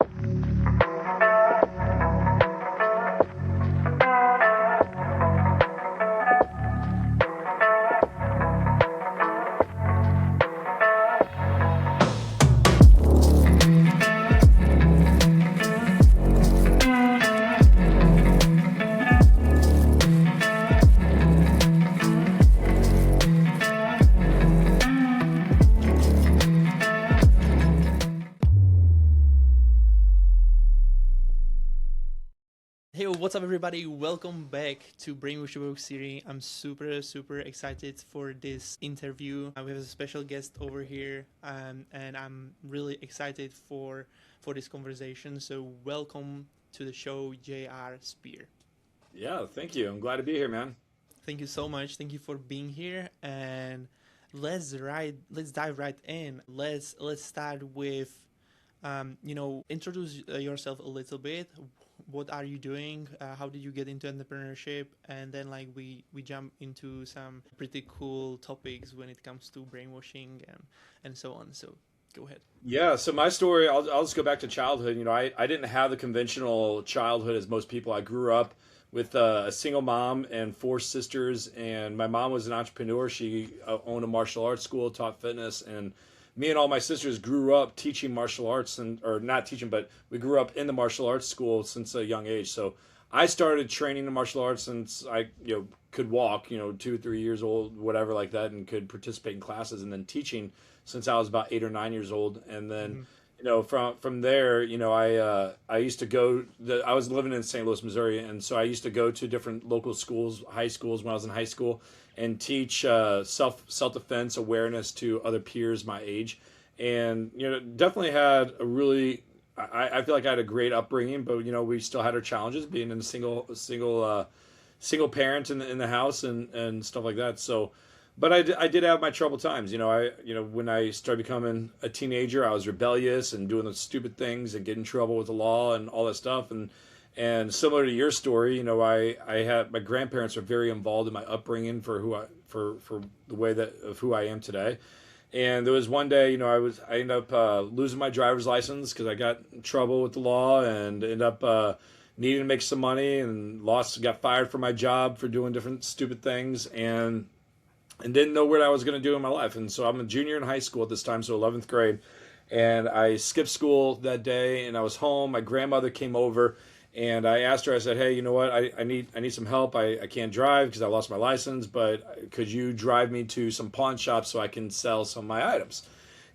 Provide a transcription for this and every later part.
Hey, what's up, everybody? Welcome back to Brainwashed series. I'm super excited for this interview. We have a special guest over here, and I'm really excited for this conversation. So, welcome to the show, J.R. Spear. Yeah, thank you. I'm glad to be here, man. Thank you so much. Thank you for being here, and let's dive right in. Let's start with introduce yourself a little bit. What are you doing? How did you get into entrepreneurship? And then we jump into some pretty cool topics when it comes to brainwashing and so on. So go ahead. Yeah, so my story, I'll just go back to childhood. I didn't have the conventional childhood as most people. I grew up with a single mom and four sisters, and my mom was an entrepreneur. She owned a martial arts school, taught fitness, and me and all my sisters grew up teaching martial arts, and or not teaching, but we grew up in the martial arts school since a young age. So I started training in martial arts since I could walk, 2 3 years old, whatever like that, and could participate in classes, and then teaching since I was about 8 or 9 years old, and then. From there, I used to go. I was living in St. Louis, Missouri, and so I used to go to different local schools, high schools when I was in high school, and teach self defense awareness to other peers my age, and definitely had a really. I feel like I had a great upbringing, but we still had our challenges being in a single parent in the house and stuff like that. So. But I did have my troubled times. When I started becoming a teenager, I was rebellious and doing those stupid things and getting in trouble with the law and all that stuff. And similar to your story, I had my grandparents are very involved in my upbringing for the way that of who I am today. And there was one day, I ended up losing my driver's license because I got in trouble with the law and ended up needing to make some money and got fired from my job for doing different stupid things and didn't know what I was going to do in my life. And so I'm a junior in high school at this time, so 11th grade. And I skipped school that day, and I was home. My grandmother came over, and I asked her, I said, hey, you know what? I need some help. I can't drive because I lost my license, but could you drive me to some pawn shops so I can sell some of my items?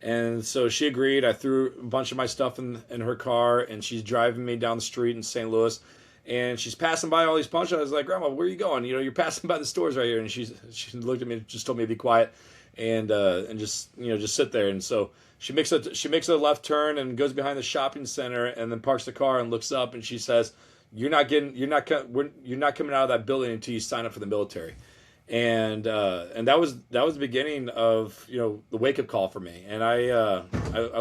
And so she agreed. I threw a bunch of my stuff in her car, and she's driving me down the street in St. Louis. And she's passing by all these pawn shops. I was like, Grandma, where are you going? You're passing by the stores right here. And she looked at me and just told me to be quiet and just sit there. And so she makes a left turn and goes behind the shopping center and then parks the car and looks up and she says, you're not coming out of that building until you sign up for the military. And that was the beginning of the wake up call for me. And I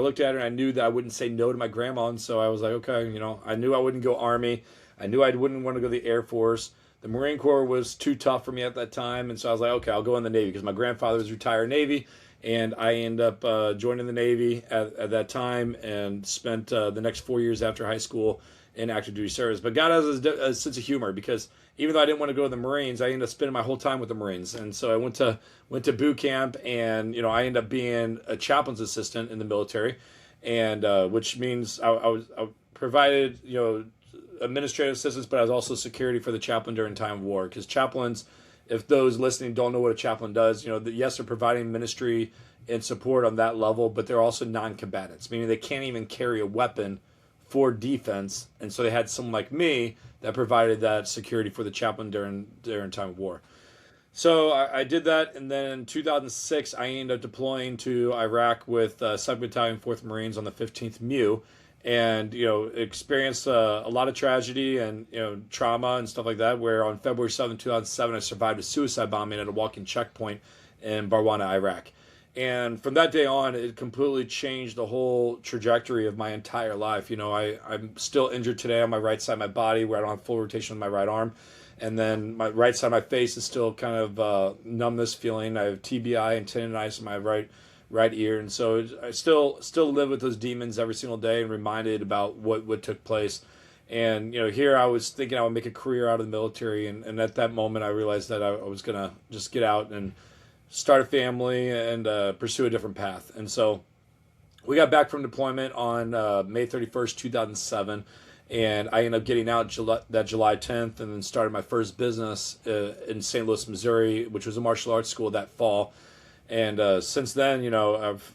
looked at her and I knew that I wouldn't say no to my grandma. And so I was like, okay, I knew I wouldn't go Army. I knew I wouldn't want to go to the Air Force. The Marine Corps was too tough for me at that time, and so I was like, okay, I'll go in the Navy because my grandfather was retired Navy, and I ended up joining the Navy at that time and spent the next 4 years after high school in active duty service. But God has a sense of humor because even though I didn't want to go to the Marines, I ended up spending my whole time with the Marines, and so I went to boot camp, and I ended up being a chaplain's assistant in the military, and which means I provided administrative assistance, but I was also security for the chaplain during time of war. Because chaplains, if those listening don't know what a chaplain does, yes, they're providing ministry and support on that level, but they're also non-combatants, meaning they can't even carry a weapon for defense. And so they had someone like me that provided that security for the chaplain during time of war. So I did that, and then in 2006, I ended up deploying to Iraq with 2nd Battalion, 4th Marines on the 15th MEU, and experienced a lot of tragedy and trauma and stuff like that. Where on February 7th, 2007, I survived a suicide bombing at a walking checkpoint in Barwana, Iraq. And from that day on, it completely changed the whole trajectory of my entire life. I'm still injured today on my right side of my body where I don't have full rotation with my right arm. And then my right side of my face is still kind of numbness feeling. I have TBI and tendonitis in my right ear. And so I still live with those demons every single day and reminded about what took place. And here I was thinking I would make a career out of the military, and at that moment I realized that I was gonna just get out and start a family and pursue a different path. And so we got back from deployment on May 31st, 2007, and I ended up getting out July 10th, and then started my first business in St. Louis, Missouri, which was a martial arts school that fall. And since then,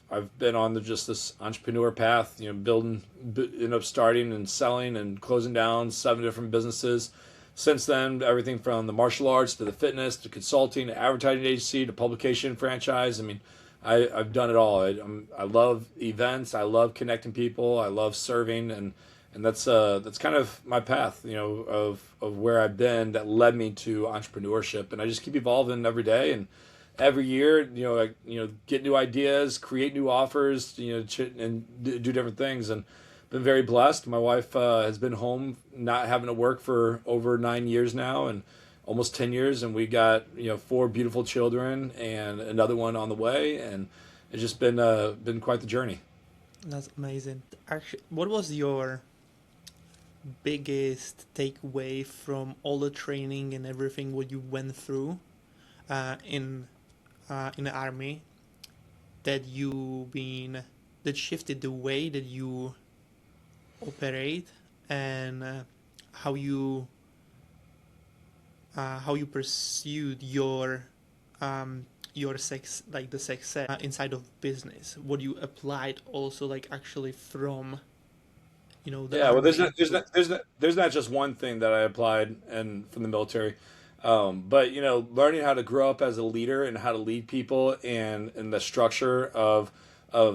I've been on just this entrepreneur path, ended up starting and selling and closing down 7 different businesses. Since then, everything from the martial arts to the fitness to consulting to advertising agency to publication franchise. I mean, I've done it all. I love events. I love connecting people. I love serving, and that's kind of my path, of where I've been that led me to entrepreneurship. And I just keep evolving every day, and every year, get new ideas, create new offers, and do different things. And been very blessed. My wife has been home, not having to work for over 9 years now, and almost 10 years. And we got 4 beautiful children, and another one on the way. And it's just been quite the journey. That's amazing. Actually, what was your biggest takeaway from all the training and everything what you went through in the army that shifted the way that you operate and how you pursued your the success inside of business? What you applied also actually from the Yeah, well, army? there's not just one thing that I applied and from the military. But learning how to grow up as a leader and how to lead people, and the structure of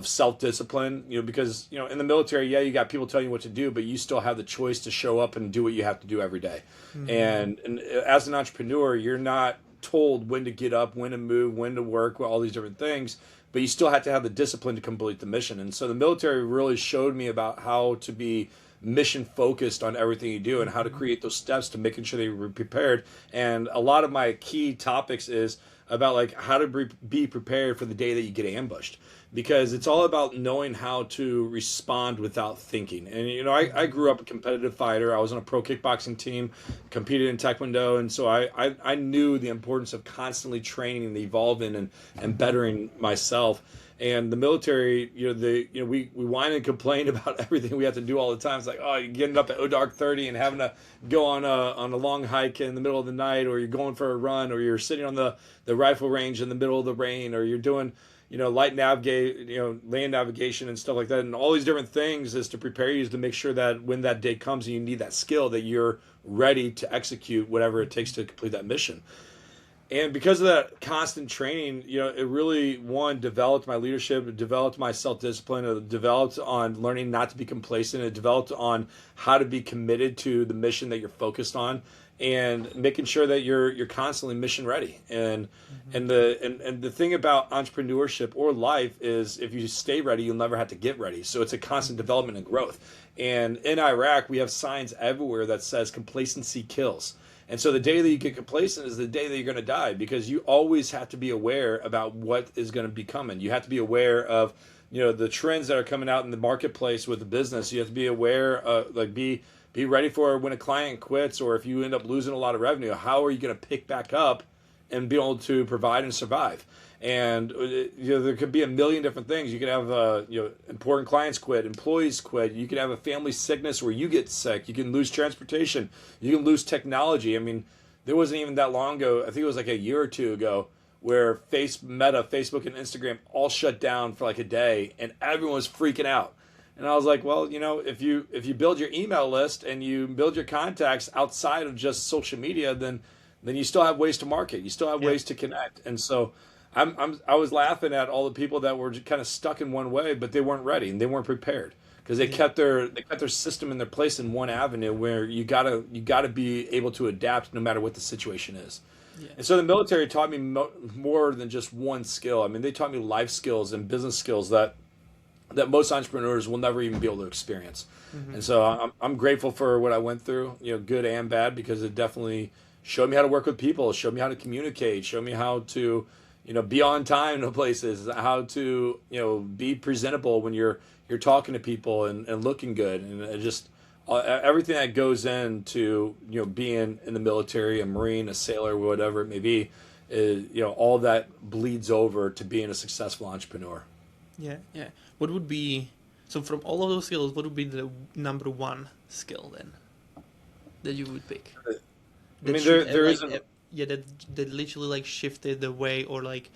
self-discipline, because in the military, yeah, you got people telling you what to do, but you still have the choice to show up and do what you have to do every day. Mm-hmm. And as an entrepreneur, you're not told when to get up, when to move, when to work, all these different things, but you still have to have the discipline to complete the mission. And so the military really showed me about how to be mission focused on everything you do, and how to create those steps to making sure that you're prepared. And a lot of my key topics is about how to be prepared for the day that you get ambushed, because it's all about knowing how to respond without thinking. And I grew up a competitive fighter. I was on a pro kickboxing team, competed in taekwondo, and so I knew the importance of constantly training and evolving and bettering myself. And the military, we whine and complain about everything we have to do all the time. It's like, oh, you're getting up at dark 30 and having to go on a long hike in the middle of the night, or you're going for a run, or you're sitting on the rifle range in the middle of the rain, or you're doing land navigation and stuff like that. And all these different things is to prepare you, is to make sure that when that day comes and you need that skill, that you're ready to execute whatever it takes to complete that mission. And because of that constant training, it really, one, developed my leadership, it developed my self-discipline, it developed on learning not to be complacent, it developed on how to be committed to the mission that you're focused on, and making sure that you're constantly mission ready. And the thing about entrepreneurship or life is, if you stay ready, you'll never have to get ready. So it's a constant development and growth. And in Iraq, we have signs everywhere that says complacency kills. And so the day that you get complacent is the day that you're going to die, because you always have to be aware about what is going to be coming. You have to be aware of, the trends that are coming out in the marketplace with the business. You have to be aware of, be ready for when a client quits, or if you end up losing a lot of revenue, how are you going to pick back up and be able to provide and survive? And there could be a million different things. You could have important clients quit, employees quit. You could have a family sickness where you get sick. You can lose transportation. You can lose technology. I mean, there wasn't even that long ago. I think it was a year or two ago, where Meta, Facebook, and Instagram all shut down for a day, and everyone was freaking out. And I was like, well, if you build your email list and you build your contacts outside of just social media, then you still have ways to market. You still have ways to connect. And so I was laughing at all the people that were kind of stuck in one way, but they weren't ready and they weren't prepared, because they kept their system in their place in one avenue, where you gotta be able to adapt no matter what the situation is. Yeah. And so the military taught me more than just one skill. I mean, they taught me life skills and business skills that most entrepreneurs will never even be able to experience. Mm-hmm. And so I'm grateful for what I went through, good and bad, because it definitely showed me how to work with people, showed me how to communicate, showed me how to be on time to places, how to, be presentable when you're talking to people and looking good, and just everything that goes into, being in the military, a Marine, a sailor, whatever it may be, is, all that bleeds over to being a successful entrepreneur. Yeah, yeah. What would be, so from all of those skills, what would be the number one skill then that you would pick? I mean, there isn't. Yeah, that literally like shifted the way, or like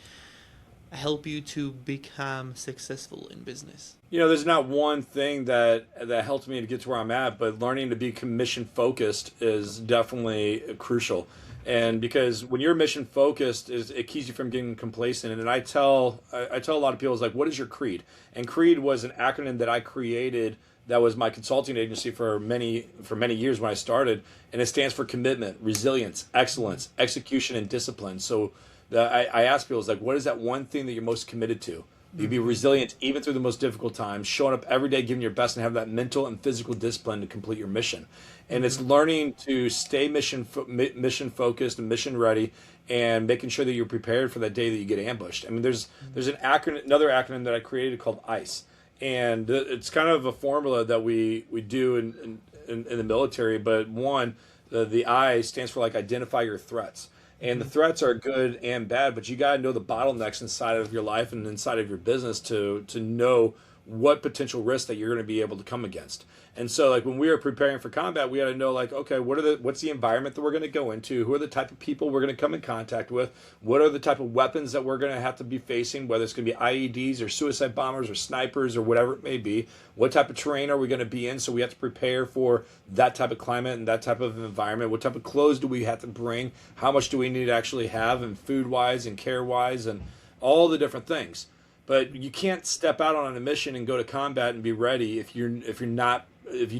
help you to become successful in business. There's not one thing that helped me to get to where I'm at, but learning to be mission focused is definitely crucial. And because when you're mission focused, it keeps you from getting complacent. And I tell a lot of people, it's like, what is your creed? And creed was an acronym that I created. That was my consulting agency for many years when I started, and it stands for commitment, resilience, excellence, execution, and discipline. So I ask people, it's like, what is that one thing that you're most committed to? You be resilient even through the most difficult times, showing up every day, giving your best, and have that mental and physical discipline to complete your mission. And it's learning to stay mission focused and mission ready, and making sure that you're prepared for that day that you get ambushed. I mean, there's another acronym that I created called ICE. And it's kind of a formula that we do in the military. But one, the I stands for like identify your threats. And the threats are good and bad, but you got to know the bottlenecks inside of your life and inside of your business to know what potential risks that you're going to be able to come against. And so, like, when we were preparing for combat, we had to know, like, okay, what's the environment that we're going to go into? Who are the type of people we're going to come in contact with? What are the type of weapons that we're going to have to be facing, whether it's going to be IEDs or suicide bombers or snipers or whatever it may be? What type of terrain are we going to be in? So we have to prepare for that type of climate and that type of environment. What type of clothes do we have to bring? How much do we need to actually have, and food-wise and care-wise, and all the different things. But you can't step out on a mission and go to combat and be ready if you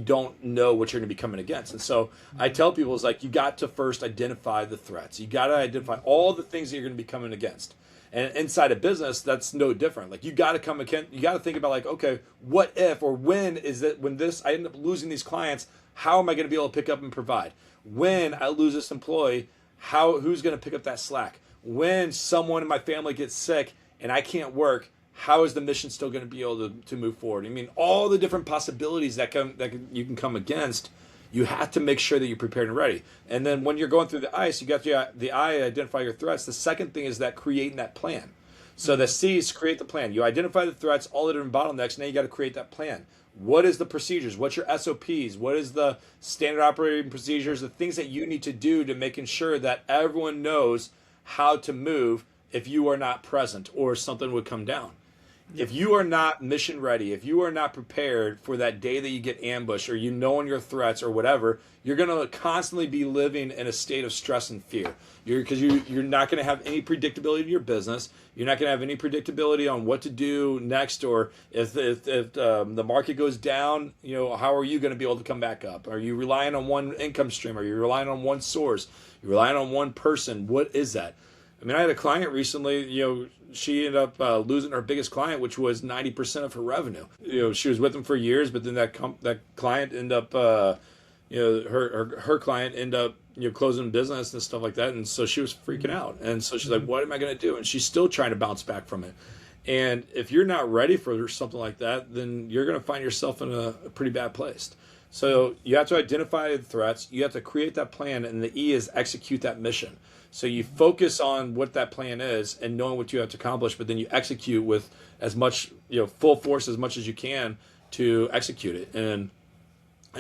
don't know what you're going to be coming against. And so I tell people, it's like, you got to first identify the threats. You got to identify all the things that you're going to be coming against. And inside a business, that's no different. Like, you got to think about, like, okay, what if, or when I end up losing these clients, how am I going to be able to pick up and provide? When I lose this employee, who's going to pick up that slack? When someone in my family gets sick and I can't work, how is the mission still going to be able to move forward? I mean, all the different possibilities that you can come against, you have to make sure that you're prepared and ready. And then when you're going through the ICE, you got the I, identify your threats. The second thing is that creating that plan. So the C is create the plan. You identify the threats, all the different bottlenecks, now you got to create that plan. What is the procedures? What's your SOPs? What is the standard operating procedures? The things that you need to do to making sure that everyone knows how to move if you are not present or something would come down. If you are not mission ready, if you are not prepared for that day that you get ambushed, or you knowing your threats or whatever, you're going to constantly be living in a state of stress and fear. Because you're not going to have any predictability in your business. You're not going to have any predictability on what to do next, or if the market goes down, how are you going to be able to come back up? Are you relying on one income stream? Are you relying on one source? You're relying on one person? What is that? I mean, I had a client recently, she ended up losing her biggest client, which was 90% of her revenue. She was with them for years, but then that client ended up, her client ended up, closing business and stuff like that. And so she was freaking out. And so she's like, what am I going to do? And she's still trying to bounce back from it. And if you're not ready for something like that, then you're going to find yourself in a pretty bad place. So you have to identify the threats. You have to create that plan. And the E is execute that mission. So you focus on what that plan is and knowing what you have to accomplish, but then you execute with as much, full force as much as you can to execute it. And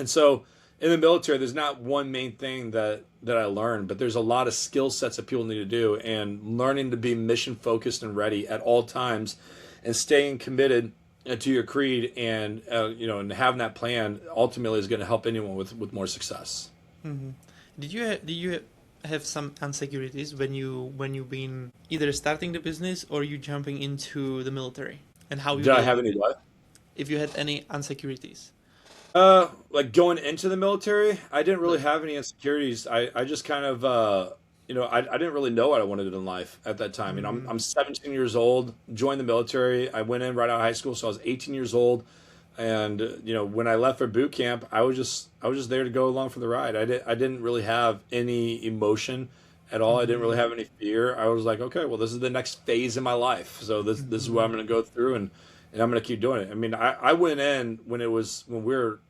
so in the military, there's not one main thing that I learned, but there's a lot of skill sets that people need to do, and learning to be mission focused and ready at all times, and staying committed to your creed, and and having that plan ultimately is going to help anyone with more success. Mm-hmm. Did you have some insecurities when you've been either starting the business or you jumping into the military, and how did I have any what? If you had any insecurities? Like going into the military, I didn't really have any insecurities. I just kind of I didn't really know what I wanted in life at that time. I'm 17 years old, joined the military. I went in right out of high school, so I was 18 years old. And when I left for boot camp, I was just there to go along for the ride. I didn't really have any emotion at all. I didn't really have any fear. I was like, okay, well, this is the next phase in my life. So this is what I'm going to go through, and I'm going to keep doing it. I mean, I went in when we were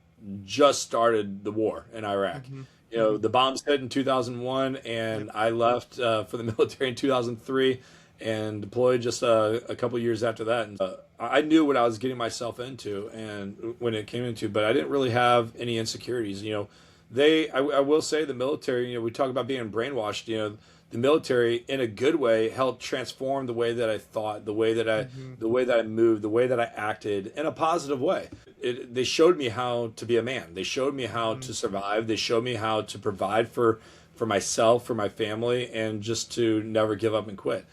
just started the war in Iraq. You know, the bombs hit in 2001, and I left for the military in 2003 and deployed just a couple years after that. And I knew what I was getting myself into, and when it came into, but I didn't really have any insecurities. You know, I will say the military. You know, we talk about being brainwashed. You know, the military in a good way helped transform the way that I thought, the way that I moved, the way that I acted in a positive way. They showed me how to be a man. They showed me how to survive. They showed me how to provide for myself, for my family, and just to never give up and quit.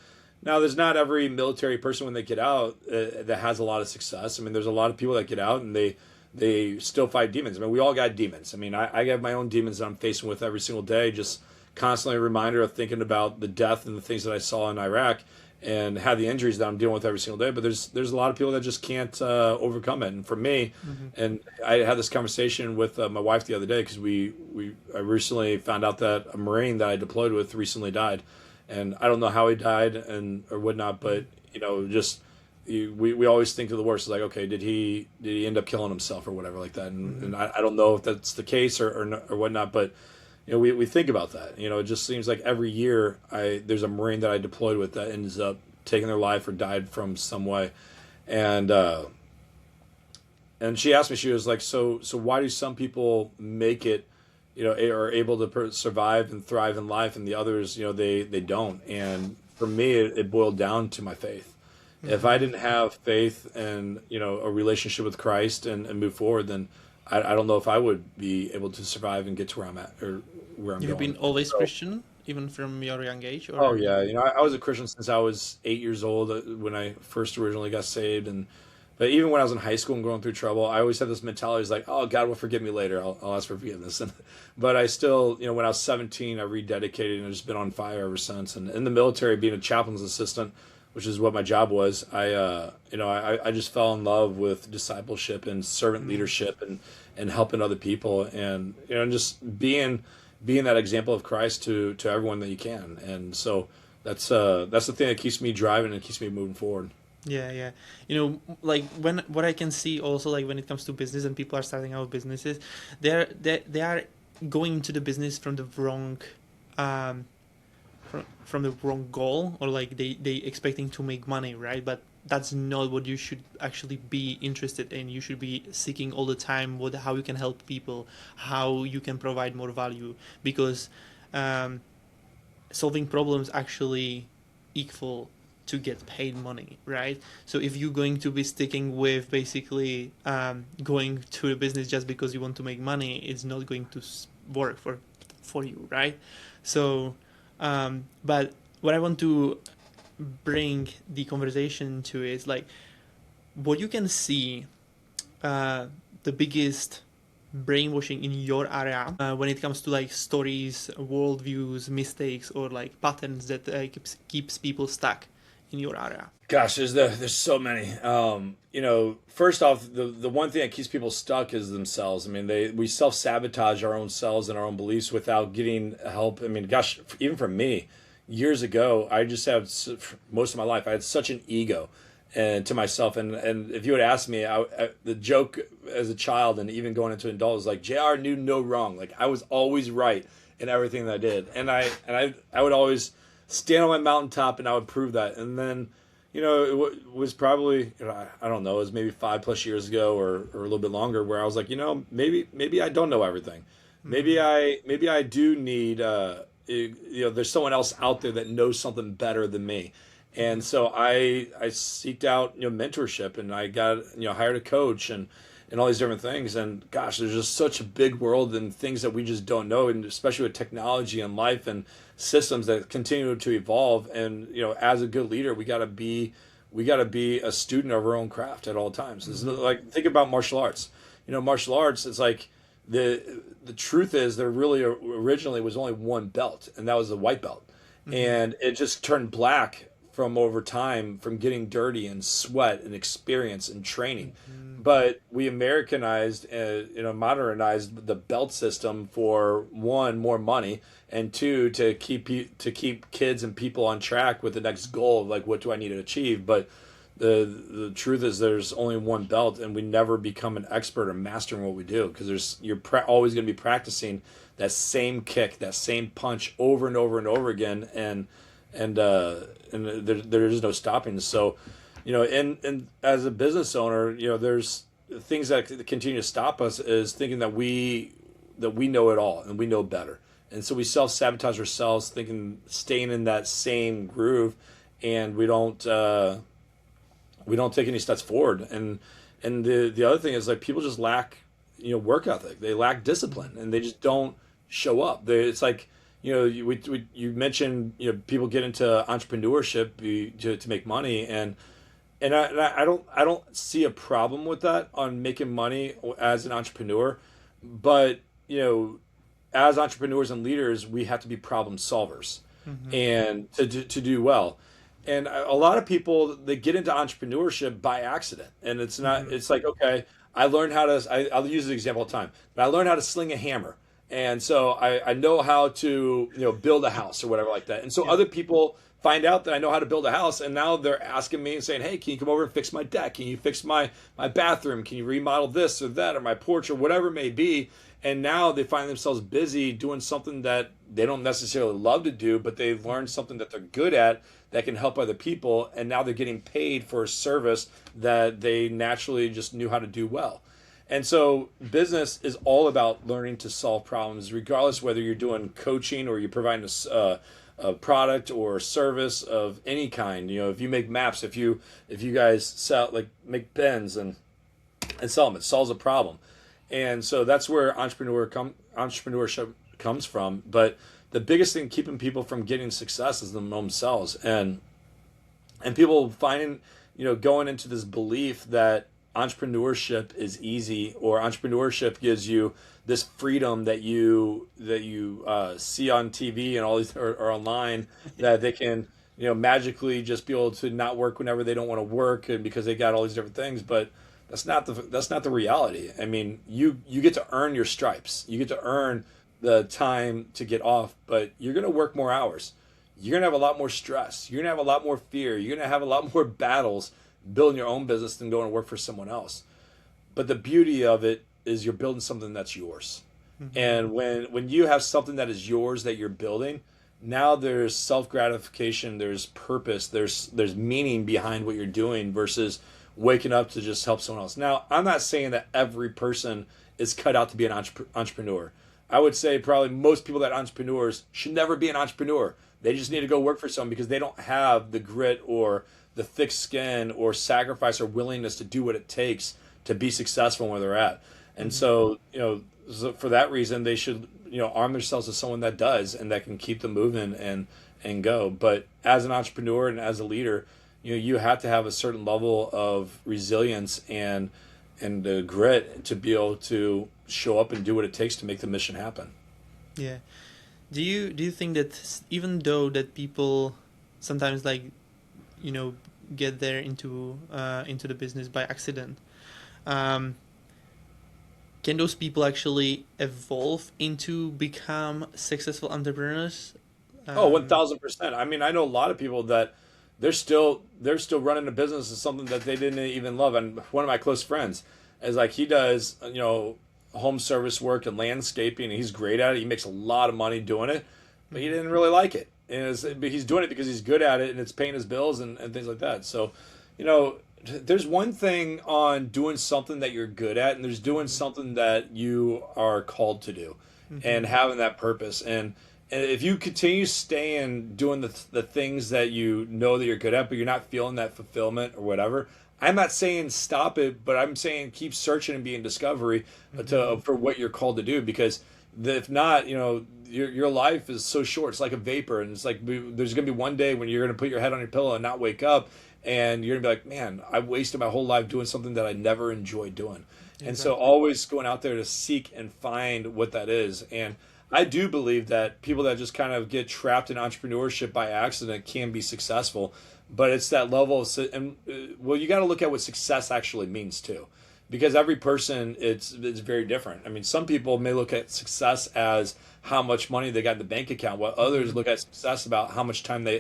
Now, there's not every military person when they get out that has a lot of success. I mean, there's a lot of people that get out and they still fight demons. I mean, we all got demons. I mean, I have my own demons that I'm facing with every single day, just constantly a reminder of thinking about the death and the things that I saw in Iraq and have the injuries that I'm dealing with every single day. But there's a lot of people that just can't overcome it. And for me, and I had this conversation with my wife the other day because I recently found out that a Marine that I deployed with recently died. And I don't know how he died or whatnot, but you know, just we always think of the worst. It's like, okay, did he end up killing himself or whatever like that? And I don't know if that's the case or whatnot, but you know, we think about that. You know, it just seems like every year there's a Marine that I deployed with that ends up taking their life or died from some way, and she asked me, she was like, so why do some people make it, you know, are able to survive and thrive in life, and the others, you know, they don't? And for me, it boiled down to my faith. If I didn't have faith and, you know, a relationship with Christ and move forward, then I don't know if I would be able to survive and get to where I'm at or where I'm going. You've been always Christian, even from your young age? Or? Oh, yeah. You know, I was a Christian since I was 8 years old when I first originally got saved. But even when I was in high school and going through trouble, I always had this mentality. It's like, oh, God will forgive me later. I'll ask for forgiveness. But I still, you know, when I was 17, I rededicated and I've just been on fire ever since. And in the military, being a chaplain's assistant, which is what my job was, I just fell in love with discipleship and servant leadership and helping other people, and you know, just being that example of Christ to everyone that you can. And so that's the thing that keeps me driving and keeps me moving forward. Yeah. You know, like what I can see also, like when it comes to business and people are starting out businesses, they are going into the business from the wrong from the wrong goal, or like they expecting to make money, right? But that's not what you should actually be interested in. You should be seeking all the time how you can help people, how you can provide more value, because solving problems actually equal to get paid money, right? So if you're going to be sticking with basically going to a business just because you want to make money, it's not going to work for you, right? So but what I want to bring the conversation to is like what you can see the biggest brainwashing in your area when it comes to like stories, worldviews, mistakes, or like patterns that keeps people stuck in your area. Gosh, there's so many. You know, first off, the one thing that keeps people stuck is themselves. I mean, we self-sabotage our own selves and our own beliefs without getting help. I mean, gosh, even for me, years ago, I just have, most of my life, I had such an ego to myself. And if you had asked me, the joke as a child and even going into adult was like, JR knew no wrong. Like, I was always right in everything that I did. And I would always stand on my mountaintop and I would prove that. And then, you know, it was probably, you know, I don't know, it was maybe 5+ years ago or a little bit longer, where I was like, you know, maybe I don't know everything. Maybe I do need, you know, there's someone else out there that knows something better than me. And so I seeked out, you know, mentorship, and I got, you know, hired a coach and all these different things. And gosh, there's just such a big world and things that we just don't know, and especially with technology and life and systems that continue to evolve. And you know, as a good leader, we got to be a student of our own craft at all times. It's like, think about martial arts. You know, martial arts, it's like the truth is there really originally was only one belt, and that was the white belt. And it just turned black from over time from getting dirty and sweat and experience and training. But we Americanized, modernized the belt system for one, more money, and two, to keep kids and people on track with the next goal of like, what do I need to achieve? But the truth is, there's only one belt, and we never become an expert or master in what we do, because you're always going to be practicing that same kick, that same punch over and over and over again, and there is no stopping. So, and as a business owner, there's things that continue to stop us is thinking that we know it all and we know better, and so we self-sabotage ourselves, staying in that same groove, and we don't take any steps forward. And the other thing is, like, people just lack work ethic. They lack discipline, and they just don't show up. It's like, you mentioned, people get into entrepreneurship to make money, and I don't see a problem with that, on making money as an entrepreneur, but as entrepreneurs and leaders, we have to be problem solvers, and to do well. And a lot of people, they get into entrepreneurship by accident, and it's not. It's like, okay, I learned how to. I'll use the example all the time, but I learned how to sling a hammer, and so I know how to build a house or whatever like that. And so other people find out that I know how to build a house, and now they're asking me and saying, "Hey, can you come over and fix my deck? Can you fix my bathroom? Can you remodel this or that, or my porch, or whatever it may be?" And now they find themselves busy doing something that they don't necessarily love to do, but they've learned something that they're good at that can help other people, and now they're getting paid for a service that they naturally just knew how to do well. And so business is all about learning to solve problems, regardless whether you're doing coaching or you're providing a product or a service of any kind. If you make maps, if you guys sell, like, make pens and sell them, it solves a problem. And so that's where entrepreneurship comes from. But the biggest thing keeping people from getting success is themselves, and people finding, going into this belief that entrepreneurship is easy, or entrepreneurship gives you this freedom that you see on TV and all these or online, that they can magically just be able to not work whenever they don't want to work, and because they got all these different things. But that's not the reality. I mean, you get to earn your stripes. You get to earn the time to get off, but you're going to work more hours. You're going to have a lot more stress. You're going to have a lot more fear. You're going to have a lot more battles building your own business than going to work for someone else. But the beauty of it is you're building something that's yours. And when you have something that is yours that you're building, now there's self-gratification, there's purpose, there's meaning behind what you're doing, versus waking up to just help someone else. Now, I'm not saying that every person is cut out to be an entrepreneur. I would say probably most people that are entrepreneurs should never be an entrepreneur. They just need to go work for someone, because they don't have the grit or the thick skin or sacrifice or willingness to do what it takes to be successful where they're at. And so, for that reason, they should, arm themselves with someone that does, and that can keep them moving and go. But as an entrepreneur and as a leader, you have to have a certain level of resilience and the grit to be able to show up and do what it takes to make the mission happen. Yeah. Do you think that even though that people sometimes, like, get there into the business by accident, can those people actually evolve into become successful entrepreneurs? 1,000%. I mean, I know a lot of people that they're still running a business of something that they didn't even love. And one of my close friends is like, he does, home service work and landscaping, and he's great at it. He makes a lot of money doing it, but he didn't really like it. But he's doing it because he's good at it, and it's paying his bills and things like that. So, there's one thing on doing something that you're good at, and there's doing something that you are called to do, and having that purpose. And if you continue staying doing the things that you know that you're good at, but you're not feeling that fulfillment or whatever, I'm not saying stop it, but I'm saying keep searching and be in discovery for what you're called to do. Because if not, your life is so short. It's like a vapor, and it's like there's going to be one day when you're going to put your head on your pillow and not wake up, and you're going to be like, man, I wasted my whole life doing something that I never enjoyed doing. And so Exactly. always going out there to seek and find what that is. And I do believe that people that just kind of get trapped in entrepreneurship by accident can be successful, but it's that level of and well, you got to look at what success actually means too, because every person it's very different. I mean, some people may look at success as how much money they got in the bank account, while others Hmm. look at success about how much time they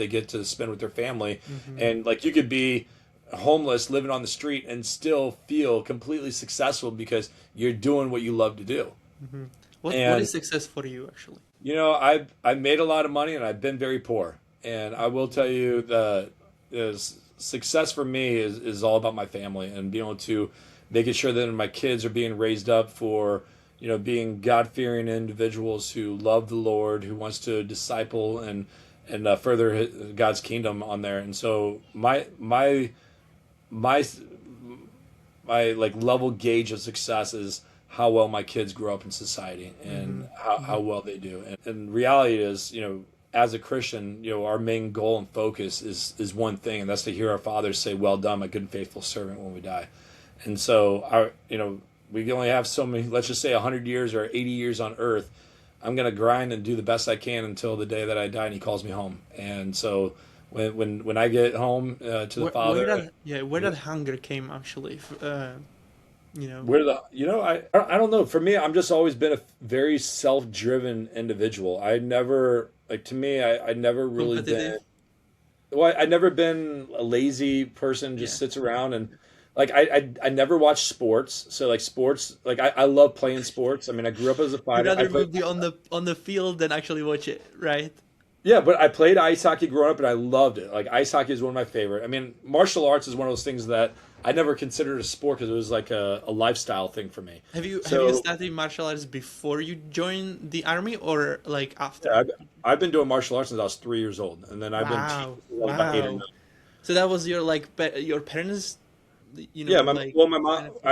get to spend with their family. Hmm. And like you could be homeless living on the street and still feel completely successful because you're doing what you love to do. Hmm. What And is success for you actually? I've made a lot of money and I've been very poor. And I will tell you the success for me is all about my family and being able to making sure that my kids are being raised up for being God fearing individuals who love the Lord, who wants to disciple and further God's kingdom on there. And so my my like level gauge of success is how well my kids grow up in society Hmm. and how Hmm. well they do. And reality is, as a Christian, our main goal and focus is one thing, and that's to hear our Father say, "Well done, my good and faithful servant," when we die. And so we only have so many, let's just say 100 years or 80 years on earth. I'm going to grind and do the best I can until the day that I die and he calls me home. And so when I get home to the Father, Where that hunger came actually, you know, where the I don't know. For me, I'm just always been a very self-driven individual. I never like to me I never really been competitive. well. I never been a lazy person just Yeah. sits around and like I never watched sports. So like sports like I love playing sports. I mean I grew up as a You'd fighter. I rather played be on the field than actually watch it, right? Yeah, but I played ice hockey growing up and I loved it. Like ice hockey is one of my favorite. I mean, martial arts is one of those things that I never considered a sport because it was like a lifestyle thing for me. Have you So studied martial arts before you joined the army or like yeah, after? I've been doing martial arts since I was 3 years old, and then I've been teaching Wow, since I was about 8 or 9. wow. So that was your like your parents, Yeah, like my mom, kind of.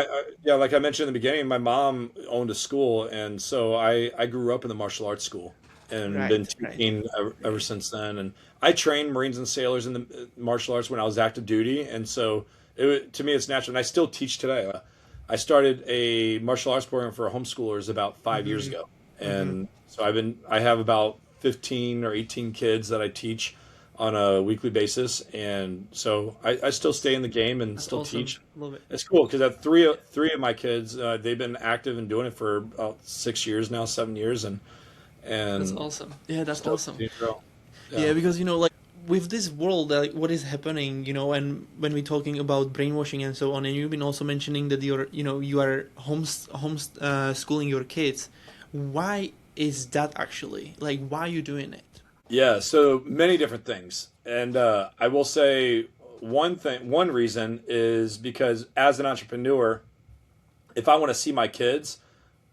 yeah, like I mentioned in the beginning, my mom owned a school, and so I grew up in the martial arts school and been Right, right, teaching ever right. since then. And I trained Marines and sailors in the martial arts when I was active duty, and so to me it's natural. And I still teach today. I started a martial arts program for homeschoolers about 5 years Mm-hmm. ago, Mm-hmm. and so I have about 15 or 18 kids that I teach on a weekly basis, and so I still stay in the game and That's still awesome. teach. Love it. It's cool because three of my kids they've been active and doing it for about 6 years now, 7 years, That's and awesome. Yeah, that's still awesome. continue to grow. Yeah, Yeah. because like with this world, like what is happening, and when we're talking about brainwashing and so on, and you've been also mentioning that you are schooling your kids. Why is that actually? Like, why are you doing it? Yeah, so many different things. And I will say one reason is because as an entrepreneur, if I want to see my kids,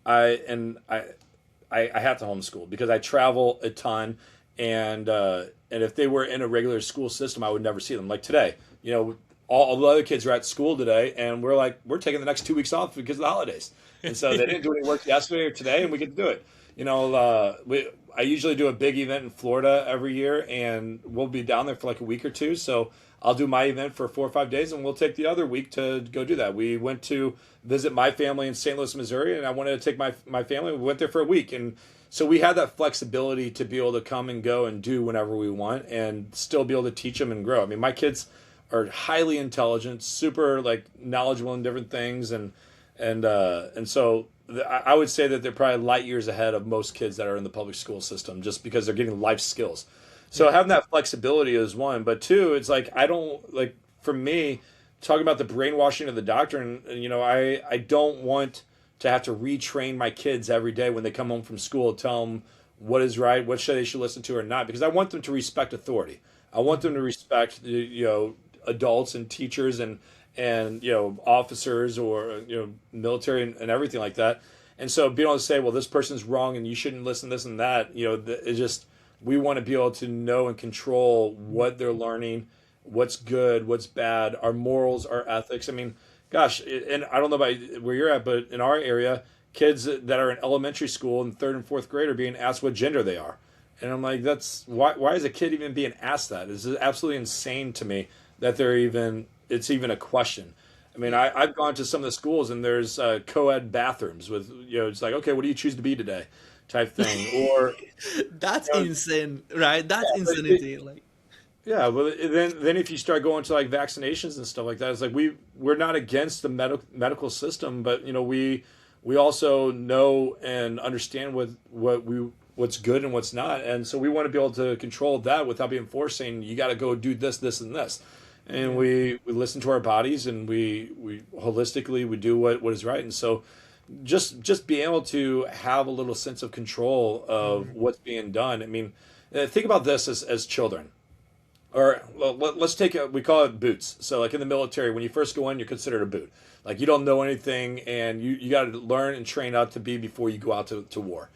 I and I have to homeschool because I travel a ton, and if they were in a regular school system, I would never see them. Like today, all the other kids are at school today, and we're taking the next 2 weeks off because of the holidays, and so they didn't do any work yesterday or today, and we get to do it. I usually do a big event in Florida every year, and we'll be down there for like a week or two. So I'll do my event for 4 or 5 days, and we'll take the other week to go do that. We went to visit my family in St. Louis, Missouri, and I wanted to take my family. We went there for a week, and so we had that flexibility to be able to come and go and do whenever we want, and still be able to teach them and grow. I mean, my kids are highly intelligent, super like knowledgeable in different things, and so I would say that they're probably light years ahead of most kids that are in the public school system, just because they're getting life skills. So Yeah. having that flexibility is one, but two, it's like I don't like for me talking about the brainwashing of the doctrine. I don't want to have to retrain my kids every day when they come home from school, tell them what is right, what they should listen to or not, because I want them to respect authority. I want them Hmm. to respect adults and teachers and officers or military and everything like that. And so being able to say, well, this person's wrong and you shouldn't listen to this and that, it just we want to be able to know and control what they're learning, what's good, what's bad, our morals, our ethics. I mean, gosh, and I don't know about where you're at, but in our area, kids that are in elementary school in third and fourth grade are being asked what gender they are. And I'm like, that's why is a kid even being asked that? This is absolutely insane to me that it's even a question. I mean, I've gone to some of the schools and there's co-ed bathrooms with, it's like, okay, what do you choose to be today, type thing, or That's you know, insane, right? That's but insanity. Like, yeah, well, then if you start going to like vaccinations and stuff like that, it's like we're not against the medical system, but we also know and understand what's good and what's not, and so we want to be able to control that without being forced saying you got to go do this, this, and this, and yeah. we listen to our bodies and we holistically we do what is right, and so just being able to have a little sense of control of what's being done. I mean, think about this as children. Or well, let's take we call it boots. So like in the military, when you first go in, you're considered a boot. Like you don't know anything, and you got to learn and train out to be before you go out to war.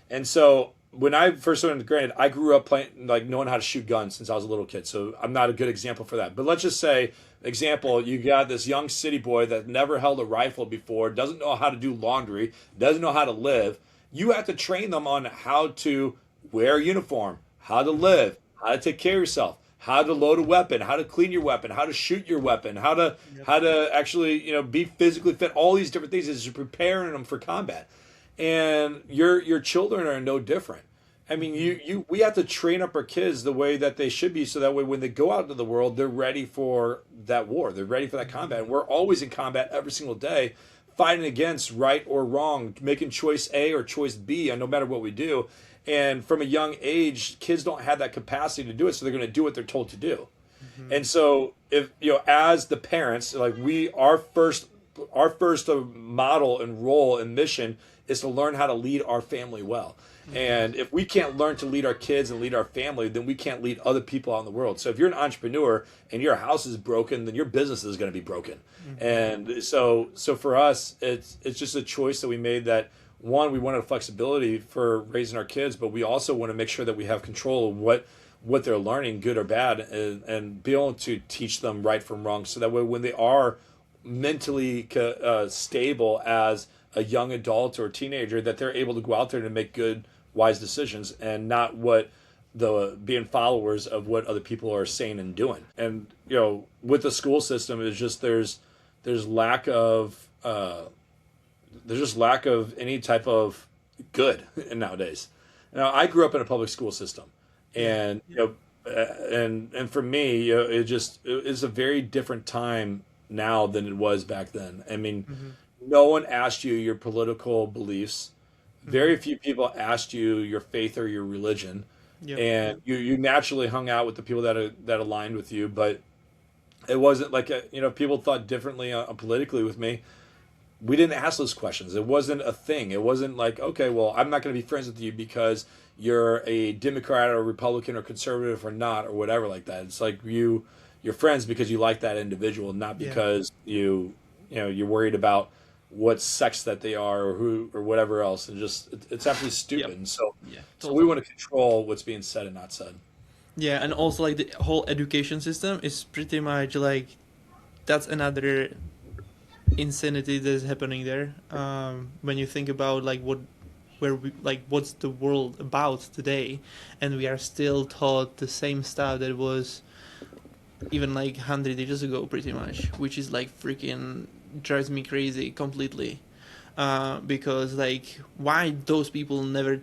And so when I first went into granted, I grew up playing like knowing how to shoot guns since I was a little kid. So I'm not a good example for that. But let's just say, example, you got this young city boy that never held a rifle before, doesn't know how to do laundry, doesn't know how to live. You have to train them on how to wear a uniform, how to live, how to take care of yourself, how to load a weapon, how to clean your weapon, how to shoot your weapon, how to actually be physically fit. All these different things is preparing them for combat, and your children are no different. I mean, we have to train up our kids the way that they should be, so that way when they go out into the world, they're ready for that war, they're ready for that combat. And we're always in combat every single day, fighting against right or wrong, making choice A or choice B, and no matter what we do. And from a young age, kids don't have that capacity to do it, so they're going to do what they're told to do. And so, if as the parents, like our first model and role and mission is to learn how to lead our family well. And if we can't learn to lead our kids and lead our family, then we can't lead other people out in the world. So if you're an entrepreneur and your house is broken, then your business is going to be broken. And so for us, it's just a choice that we made that. One, we wanted flexibility for raising our kids, but we also want to make sure that we have control of what they're learning, good or bad, and be able to teach them right from wrong. So that way, when they are mentally stable as a young adult or teenager, that they're able to go out there and make good, wise decisions, and not being followers of what other people are saying and doing. And with the school system, it's just there's lack of. There's just lack of any type of good nowadays. Now, I grew up in a public school system, and and for me, it's a very different time now than it was back then. I mean, no one asked you your political beliefs. Very few people asked you your faith or your religion, and you naturally hung out with the people that aligned with you. But it wasn't like people thought differently politically with me. We didn't ask those questions. It wasn't a thing. It wasn't like, okay, well, I'm not going to be friends with you because you're a Democrat or Republican or conservative or not or whatever like that. It's like you're friends because you like that individual, not because you're worried about what sex that they are or who or whatever else. And it's absolutely stupid. And so we want to control what's being said and not said. Yeah, and also like the whole education system is pretty much like that's another insanity that is happening there. When you think about like what's the world about today, and we are still taught the same stuff that was even like 100 years ago, pretty much, which is like freaking drives me crazy completely. Because like why those people never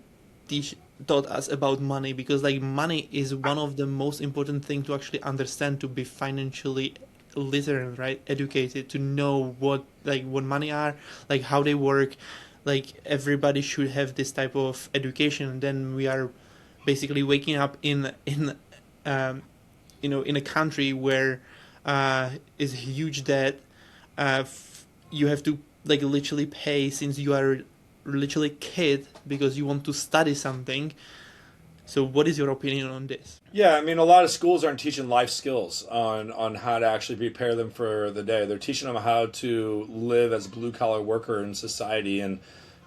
taught us about money, because like money is one of the most important thing to actually understand, to be financially literate, right, educated, to know what money are, like how they work. Like everybody should have this type of education, and then we are basically waking up in a country where is huge debt. You have to like literally pay since you are literally kid because you want to study something. So what is your opinion on this? Yeah, I mean, a lot of schools aren't teaching life skills on how to actually prepare them for the day. They're teaching them how to live as a blue-collar worker in society and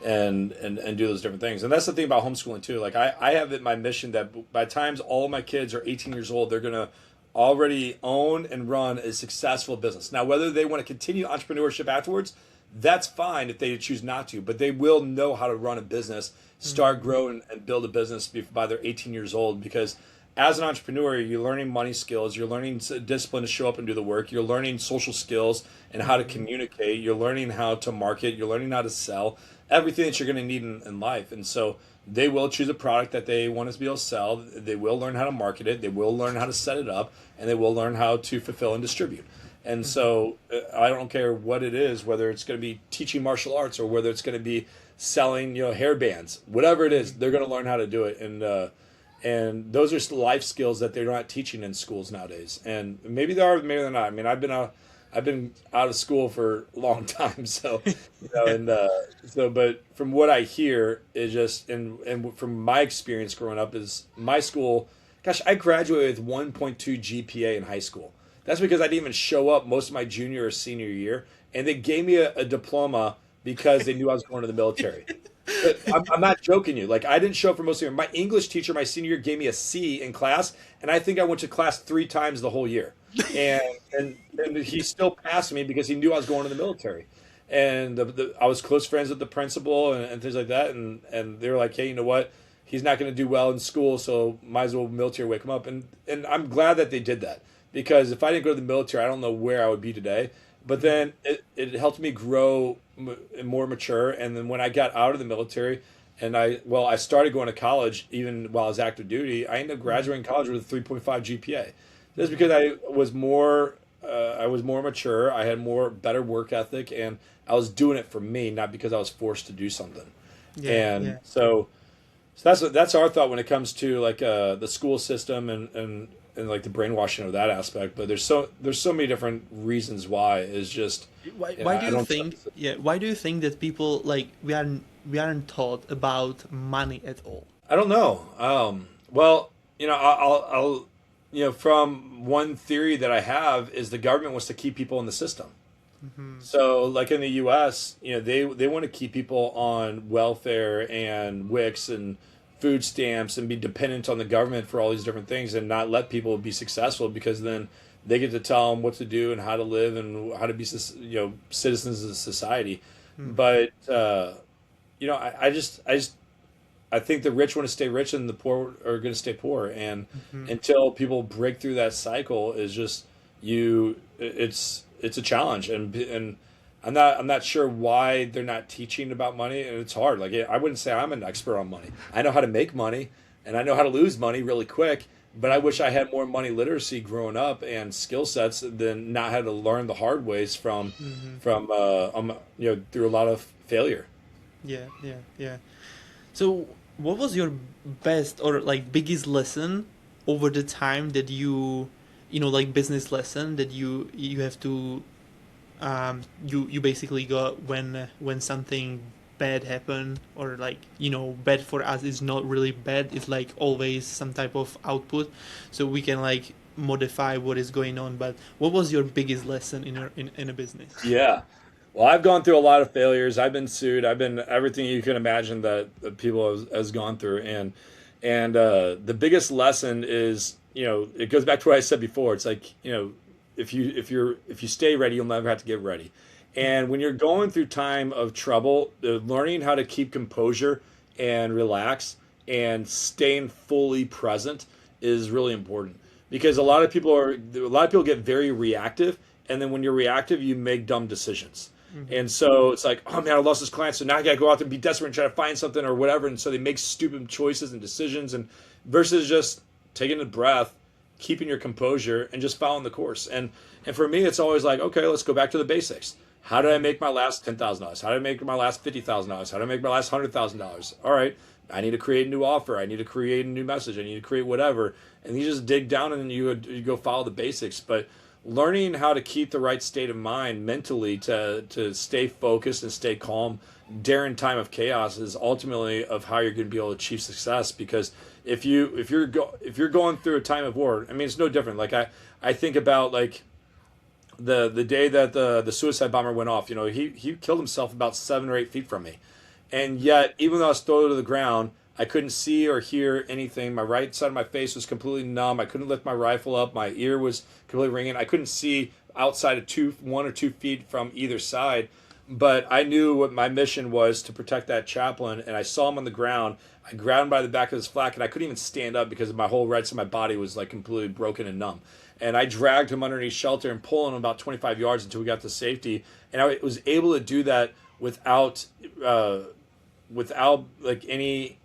do those different things. And that's the thing about homeschooling, too. Like, I have it my mission that by the time all of my kids are 18 years old, they're going to already own and run a successful business. Now, whether they want to continue entrepreneurship afterwards, that's fine if they choose not to, but they will know how to run a business, start, grow, and build a business by they're 18 years old, because as an entrepreneur, you're learning money skills, you're learning discipline to show up and do the work, you're learning social skills and how to communicate, you're learning how to market, you're learning how to sell, everything that you're going to need in life. And so they will choose a product that they want to be able to sell. They will learn how to market it. They will learn how to set it up, and they will learn how to fulfill and distribute. And so I don't care what it is, whether it's going to be teaching martial arts or whether it's going to be selling, hair bands, whatever it is, they're going to learn how to do it. And those are life skills that they're not teaching in schools nowadays. And maybe they are, maybe they're not. I mean, I've been out of school for a long time, so but from what I hear is just and from my experience growing up is my school. Gosh, I graduated with 1.2 GPA in high school. That's because I didn't even show up most of my junior or senior year, and they gave me a diploma because they knew I was going to the military. But I'm not joking you. Like, I didn't show up for most of the year. My English teacher my senior year gave me a C in class, and I think I went to class 3 times the whole year. And he still passed me because he knew I was going to the military. And I was close friends with the principal and things like that. And they were like, hey, you know what? He's not going to do well in school, so might as well military wake him up. And I'm glad that they did that, because if I didn't go to the military, I don't know where I would be today. But then it helped me grow more mature. And then when I got out of the military and I started going to college even while I was active duty, I ended up graduating college with a 3.5 GPA. That's because I was more mature. I had better work ethic, and I was doing it for me, not because I was forced to do something. So that's our thought when it comes to like the school system and like the brainwashing of that aspect. But there's so many different reasons why. Is just why do you think that people, like, we aren't taught about money at all? I don't know. I'll from one theory that I have is the government wants to keep people in the system. Mm-hmm. So like in the US, they want to keep people on welfare and WICs and food stamps and be dependent on the government for all these different things, and not let people be successful, because then they get to tell them what to do and how to live and how to be citizens of society. Mm-hmm. But I think the rich want to stay rich and the poor are going to stay poor, and until people break through that cycle, is just it's a challenge, and I'm not sure why they're not teaching about money, and it's hard. Like, I wouldn't say I'm an expert on money. I know how to make money, and I know how to lose money really quick, but I wish I had more money literacy growing up and skill sets than not had to learn the hard ways from through a lot of failure. Yeah. So what was your best or like biggest lesson over the time that you like business lesson that you have to you basically got when something bad happened, or like, bad for us is not really bad, it's like always some type of output, so we can like modify what is going on. But what was your biggest lesson in a business? Yeah. Well, I've gone through a lot of failures. I've been sued. I've been everything you can imagine that people has gone through. And the biggest lesson is, it goes back to what I said before. It's like, if you stay ready, you'll never have to get ready. And when you're going through time of trouble, learning how to keep composure and relax and staying fully present is really important, because a lot of people get very reactive, and then when you're reactive, you make dumb decisions. Mm-hmm. And so it's like, oh man, I lost this client, so now I gotta go out there and be desperate and try to find something or whatever. And so they make stupid choices and decisions, and versus just taking a breath, keeping your composure, and just following the course. And for me, it's always like, okay, let's go back to the basics. How did I make my last $10,000? How did I make my last $50,000? How did I make my last $100,000? All right, I need to create a new offer. I need to create a new message. I need to create whatever. And you just dig down and you go follow the basics. But learning how to keep the right state of mind mentally to stay focused and stay calm during time of chaos is ultimately of how you're going to be able to achieve success. Because if you're going through a time of war, I mean, it's no different. Like I think about like the day that the suicide bomber went off. He killed himself about 7 or 8 feet from me, and yet even though I was thrown to the ground, I couldn't see or hear anything. My right side of my face was completely numb. I couldn't lift my rifle up. My ear was completely ringing. I couldn't see outside of 1 or 2 feet from either side. but I knew what my mission was to protect that chaplain, and I saw him on the ground. I grabbed him by the back of his flak, and I couldn't even stand up because my whole right side of my body was like completely broken and numb. And I dragged him underneath shelter and pulling him about 25 yards until we got to safety. And I was able to do that without like any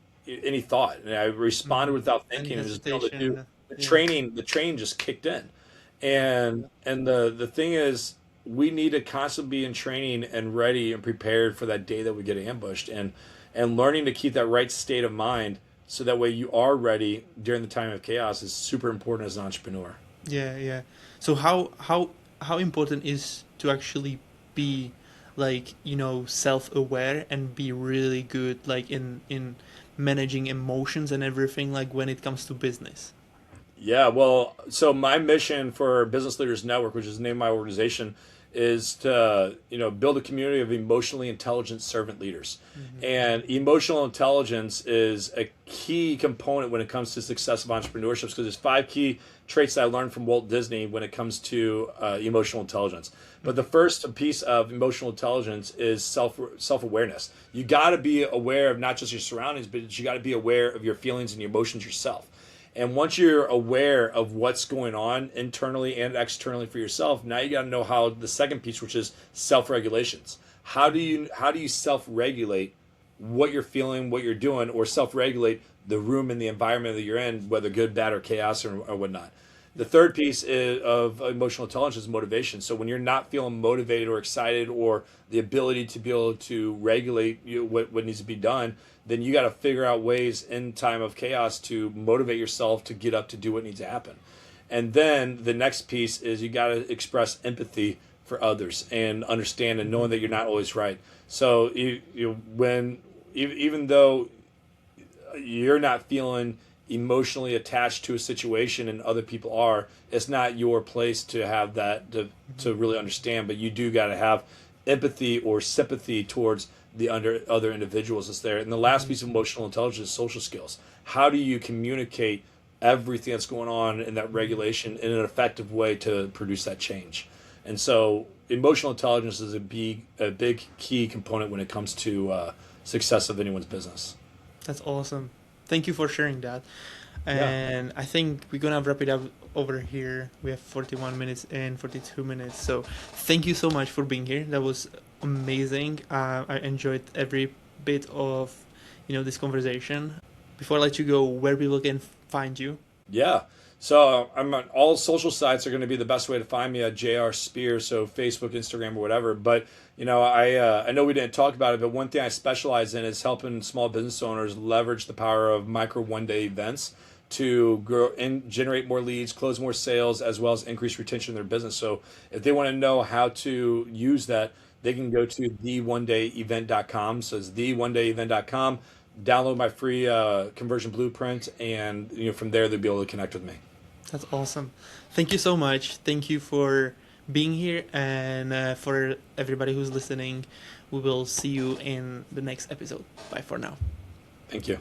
thought. And I responded without thinking. And just able to do the training. The training just kicked in. And the thing is, we need to constantly be in training and ready and prepared for that day that we get ambushed, and learning to keep that right state of mind so that way you are ready during the time of chaos is super important as an entrepreneur. Yeah. So how important is to actually be like, self-aware and be really good like in managing emotions and everything, like when it comes to business? Yeah, well, so my mission for Business Leaders Network, which is the name of my organization, is to build a community of emotionally intelligent servant leaders. And emotional intelligence is a key component when it comes to success of entrepreneurship, because there's 5 key traits that I learned from Walt Disney when it comes to emotional intelligence. But the first piece of emotional intelligence is self-awareness. You got to be aware of not just your surroundings, but you got to be aware of your feelings and your emotions yourself. And once you're aware of what's going on internally and externally for yourself, now you got to know how the second piece, which is self-regulations. How do you self-regulate what you're feeling, what you're doing, or self-regulate the room and the environment that you're in, whether good, bad, or chaos or whatnot. The third piece of emotional intelligence is motivation. So when you're not feeling motivated or excited, or the ability to be able to regulate what needs to be done, then you got to figure out ways in time of chaos to motivate yourself to get up to do what needs to happen. And then the next piece is you got to express empathy for others and understand and knowing that you're not always right. So even though you're not feeling emotionally attached to a situation and other people are, it's not your place to have that to really understand, but you do got to have empathy or sympathy towards the other individuals that's there. And the last piece of emotional intelligence is social skills. How do you communicate everything that's going on in that regulation in an effective way to produce that change? And so emotional intelligence is a big key component when it comes to success of anyone's business. That's awesome. Thank you for sharing that. And I think we're going to wrap it up over here. We have 41 minutes and 42 minutes. So thank you so much for being here. That was amazing. I enjoyed every bit of this conversation. Before I let you go, where people can find you? Yeah. So I'm on all social sites are going to be the best way to find me at JR Spear, so Facebook, Instagram, or whatever. But I know we didn't talk about it, but one thing I specialize in is helping small business owners leverage the power of micro one-day events to grow and generate more leads, close more sales, as well as increase retention in their business. So if they want to know how to use that, they can go to theonedayevent.com. So it's theonedayevent.com. Download my free conversion blueprint, and from there they'll be able to connect with me. That's awesome. Thank you so much. Thank you for being here, and for everybody who's listening, we will see you in the next episode. Bye for now. Thank you.